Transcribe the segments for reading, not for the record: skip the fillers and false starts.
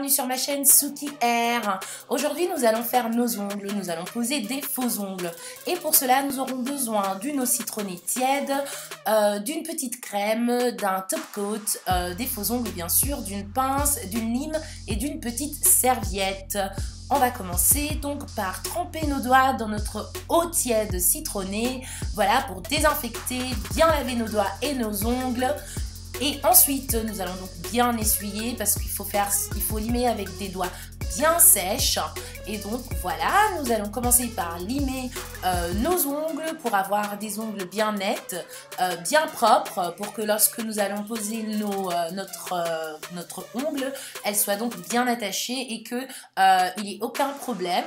bienvenue sur ma chaîne Suki Hair. Aujourd'hui nous allons faire nos ongles, nous allons poser des faux ongles. Et pour cela nous aurons besoin d'une eau citronnée tiède, d'une petite crème, d'un top coat, des faux ongles bien sûr, d'une pince, d'une lime et d'une petite serviette. On va commencer donc par tremper nos doigts dans notre eau tiède citronnée, voilà, pour désinfecter, bien laver nos doigts et nos ongles. Et ensuite, nous allons donc bien essuyer parce qu'il faut limer avec des doigts bien sèches. Et donc voilà, nous allons commencer par limer nos ongles pour avoir des ongles bien nets, bien propres, pour que lorsque nous allons poser notre ongle, elle soit donc bien attachée et qu'il n'y ait aucun problème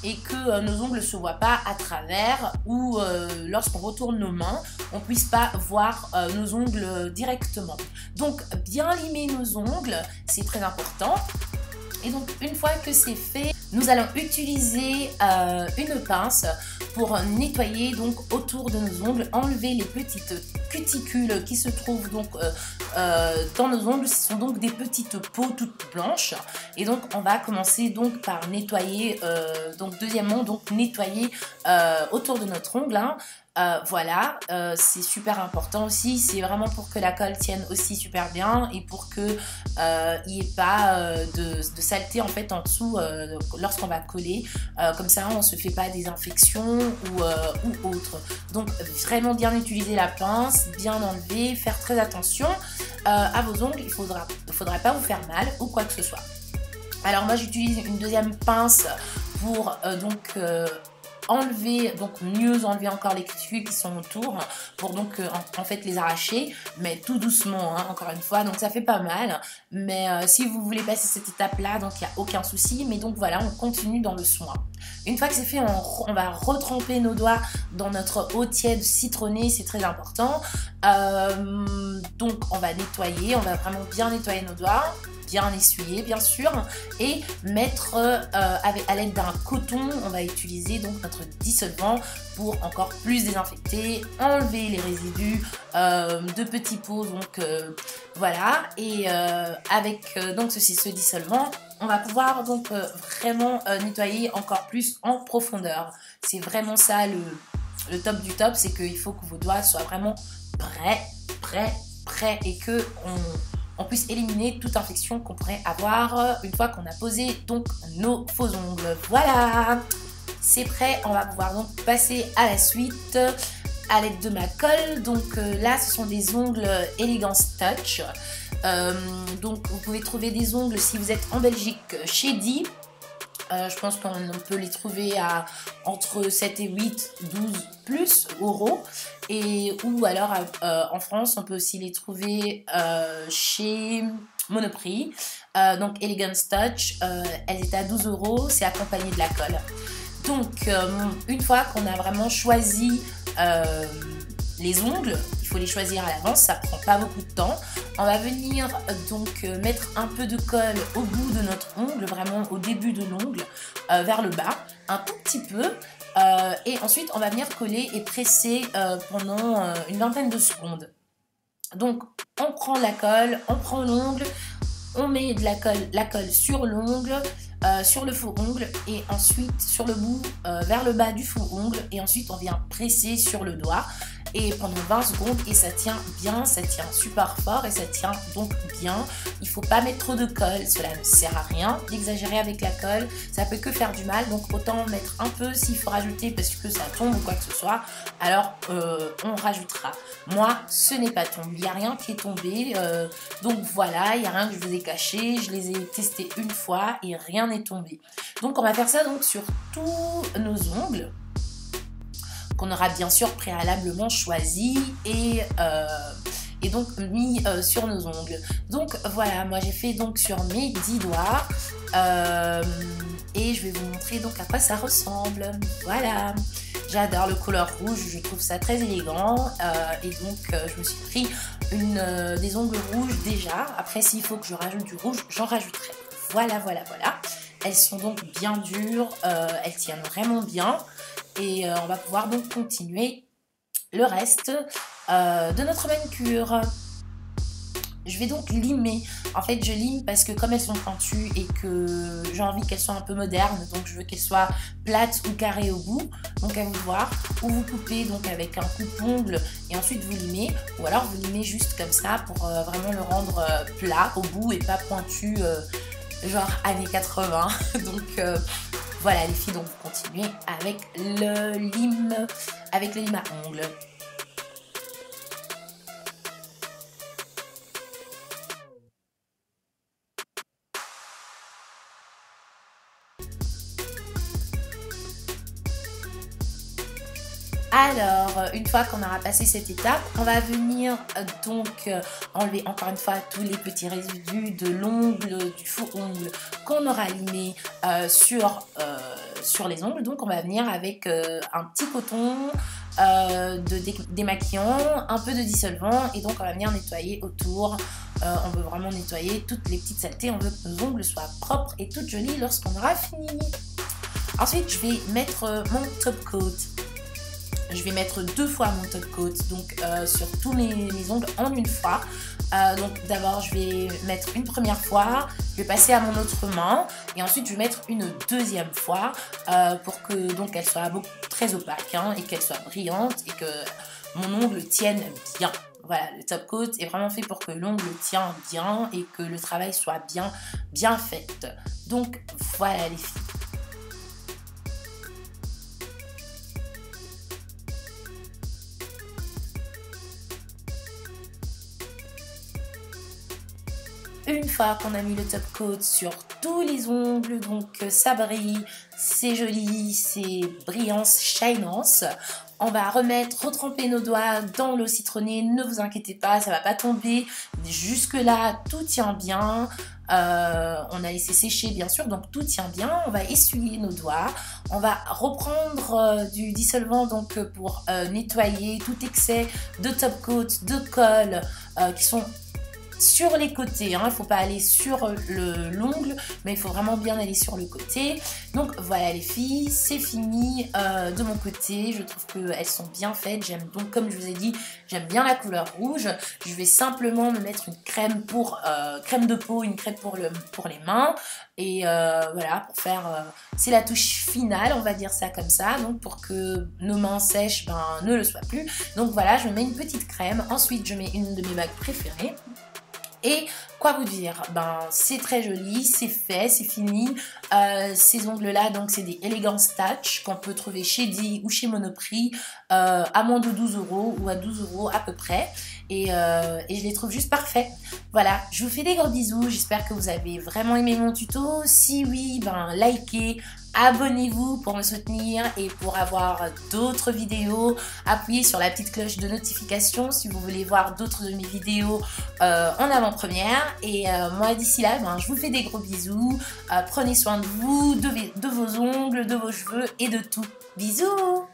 et que nos ongles ne se voient pas à travers ou lorsqu'on retourne nos mains, on ne puisse pas voir nos ongles directement. Donc bien limer nos ongles, c'est très important. Et donc une fois que c'est fait, nous allons utiliser une pince pour nettoyer donc autour de nos ongles, enlever les petites cuticules qui se trouvent donc dans nos ongles. Ce sont donc des petites peaux toutes blanches. Et donc on va commencer donc par nettoyer, deuxièmement donc nettoyer autour de notre ongle. Hein. Voilà, c'est super important aussi, c'est vraiment pour que la colle tienne aussi super bien et pour que il n'y ait pas de saleté en fait en dessous lorsqu'on va coller, comme ça on ne se fait pas des infections ou autre. Donc vraiment bien utiliser la pince, bien enlever, faire très attention à vos ongles, il ne faudra pas vous faire mal ou quoi que ce soit. Alors moi j'utilise une deuxième pince pour mieux enlever encore les cuticules qui sont autour pour donc en fait les arracher, mais tout doucement hein, encore une fois, donc ça fait pas mal, mais si vous voulez passer cette étape là, donc il n'y a aucun souci, mais donc voilà, on continue dans le soin. Une fois que c'est fait, on va retremper nos doigts dans notre eau tiède citronnée, c'est très important. Donc on va nettoyer, on va vraiment bien nettoyer nos doigts, bien essuyer bien sûr, et mettre à l'aide d'un coton, on va utiliser donc notre dissolvant pour encore plus désinfecter, enlever les résidus de petits pots, donc voilà, et avec donc ce dissolvant, on va pouvoir donc vraiment nettoyer encore plus en profondeur. C'est vraiment ça le top du top, c'est qu'il faut que vos doigts soient vraiment prêts et que on puisse éliminer toute infection qu'on pourrait avoir une fois qu'on a posé donc nos faux ongles. Voilà, c'est prêt, on va pouvoir donc passer à la suite à l'aide de ma colle. Donc là ce sont des ongles Elegance Touch. Donc vous pouvez trouver des ongles si vous êtes en Belgique chez Di. Je pense qu'on peut les trouver à entre 7 et 8, 12 plus euros. Ou alors en France, on peut aussi les trouver chez Monoprix. Donc Elegance Touch, elles étaient à 12 euros, c'est accompagné de la colle. Donc une fois qu'on a vraiment choisi les ongles, il faut les choisir à l'avance, ça prend pas beaucoup de temps. On va venir donc mettre un peu de colle au bout de notre ongle, vraiment au début de l'ongle, vers le bas, un tout petit peu. Et ensuite on va venir coller et presser pendant une vingtaine de secondes. Donc on prend la colle, on prend l'ongle, on met de la colle sur l'ongle, sur le faux ongle et ensuite sur le bout vers le bas du faux ongle, et ensuite on vient presser sur le doigt et pendant 20 secondes, et ça tient bien, ça tient super fort et ça tient donc bien. Il faut pas mettre trop de colle, cela ne sert à rien d'exagérer avec la colle, ça peut que faire du mal, donc autant mettre un peu. S'il faut rajouter parce que ça tombe ou quoi que ce soit, alors on rajoutera. Moi ce n'est pas tombé, il n'y a rien qui est tombé, donc voilà, il n'y a rien que je vous ai caché, je les ai testés une fois et rien n'est tombé. Donc on va faire ça donc sur tous nos ongles qu'on aura bien sûr préalablement choisi et donc mis sur nos ongles. Donc voilà, moi j'ai fait donc sur mes 10 doigts et je vais vous montrer donc à quoi ça ressemble. Voilà, j'adore le couleur rouge, je trouve ça très élégant et donc je me suis pris des ongles rouges déjà. Après s'il faut que je rajoute du rouge, j'en rajouterai. Voilà. Elles sont donc bien dures, elles tiennent vraiment bien. Et on va pouvoir donc continuer le reste de notre manucure. je vais donc limer. En fait, je lime parce que comme elles sont pointues et que j'ai envie qu'elles soient un peu modernes, donc je veux qu'elles soient plates ou carrées au bout. Donc à vous de voir. Ou vous coupez donc avec un coupe-ongle et ensuite vous limez. Ou alors vous limez juste comme ça pour vraiment le rendre plat au bout et pas pointu genre années 80. Donc voilà les filles, donc vous continuez avec le lime à ongles. Alors, une fois qu'on aura passé cette étape, on va venir donc enlever encore une fois tous les petits résidus de l'ongle, du faux ongle qu'on aura limé sur les ongles. Donc, on va venir avec un petit coton démaquillant, un peu de dissolvant et donc on va venir nettoyer autour. On veut vraiment nettoyer toutes les petites saletés. On veut que nos ongles soient propres et toutes jolies lorsqu'on aura fini. Ensuite, je vais mettre mon top coat. Je vais mettre 2 fois mon top coat, donc sur tous mes ongles en une fois. Donc d'abord je vais mettre une première fois, je vais passer à mon autre main et ensuite je vais mettre une deuxième fois pour que donc elle soit très opaque hein, et qu'elle soit brillante et que mon ongle tienne bien. Voilà, le top coat est vraiment fait pour que l'ongle tienne bien et que le travail soit bien fait. Donc voilà les filles. Une fois qu'on a mis le top coat sur tous les ongles, donc ça brille, c'est joli, c'est brillant, shinance. On va retremper nos doigts dans l'eau citronnée, ne vous inquiétez pas, ça va pas tomber. Jusque là, tout tient bien. On a laissé sécher bien sûr, donc tout tient bien. On va essuyer nos doigts. On va reprendre du dissolvant donc pour nettoyer tout excès de top coat, de colle qui sont sur les côtés, hein. Il ne faut pas aller sur l'ongle, mais il faut vraiment bien aller sur le côté. Donc voilà les filles, c'est fini de mon côté. Je trouve qu'elles sont bien faites. J'aime donc, comme je vous ai dit, j'aime bien la couleur rouge. Je vais simplement me mettre une crème crème de peau, une crème pour les mains. Et voilà, pour faire, c'est la touche finale, on va dire ça comme ça. Donc pour que nos mains sèches ne le soient plus. Donc voilà, je mets une petite crème. Ensuite, je mets une de mes bagues préférées. Et quoi vous dire, c'est très joli, c'est fait, c'est fini. Ces ongles là, donc c'est des Elegance Touch qu'on peut trouver chez Di ou chez Monoprix à moins de 12 € ou à 12 € à peu près. Et je les trouve juste parfaits. Voilà, je vous fais des gros bisous, j'espère que vous avez vraiment aimé mon tuto. Si oui, likez, abonnez-vous pour me soutenir et pour avoir d'autres vidéos. Appuyez sur la petite cloche de notification si vous voulez voir d'autres de mes vidéos en avant-première. Et moi d'ici là, je vous fais des gros bisous. Prenez soin de vous, de vos ongles, de vos cheveux et de tout. Bisous!